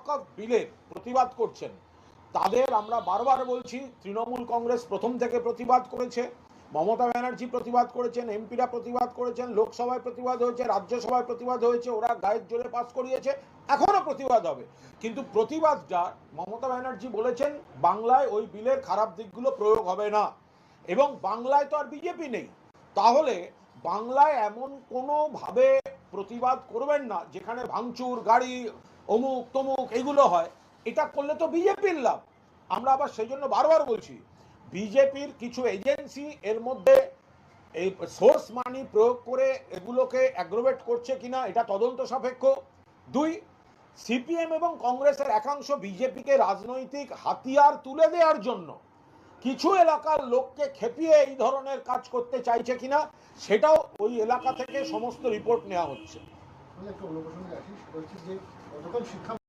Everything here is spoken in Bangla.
ওয়াকফ বিলের প্রতিবাদ করছেন তাদের আমরা বারবার বলছি, তৃণমূল কংগ্রেস প্রথম থেকে প্রতিবাদ করেছে, মমতা ব্যানার্জি প্রতিবাদ করেছেন, এমপিরা প্রতিবাদ করেছেন, লোকসভায় প্রতিবাদ হয়েছে, রাজ্যসভায় প্রতিবাদ হয়েছে, ওরা গায়ের জোরে পাস করিয়েছে, এখনো প্রতিবাদ হবে। কিন্তু প্রতিবাদটা মমতা ব্যানার্জি বলেছেন বাংলায় ওই বিলের খারাপ দিকগুলো প্রয়োগ হবে না, এবং বাংলায় তো আর বিজেপি নেই, তাহলে বাংলায় এমন কোনোভাবে প্রতিবাদ করবেন না যেখানে ভাঙচুর, গাড়ি, অমুক তমুক এগুলো হয়। এটা করলে তো বিজেপির লাভ। আমরা আবার সেই জন্য বারবার বলছি, বিজেপির কিছু এজেন্সি এর মধ্যে এই সোর্স মানি প্রয়োগ করে এগুলোকে অ্যাগ্রোভেট করছে কিনা এটা তদন্ত সাপেক্ষ। দুই, সিপিএম এবং কংগ্রেসের একাংশ বিজেপিকে রাজনৈতিক হাতিয়ার তুলে দেওয়ার জন্য কিছু এলাকার লোককে খেপিয়ে এই ধরনের কাজ করতে চাইছে কিনা সেটাও ওই এলাকা থেকে সমস্ত রিপোর্ট নেওয়া হচ্ছে। একটা অন্য প্রসঙ্গে আসি, সেটা হচ্ছে যে গতকাল শিক্ষা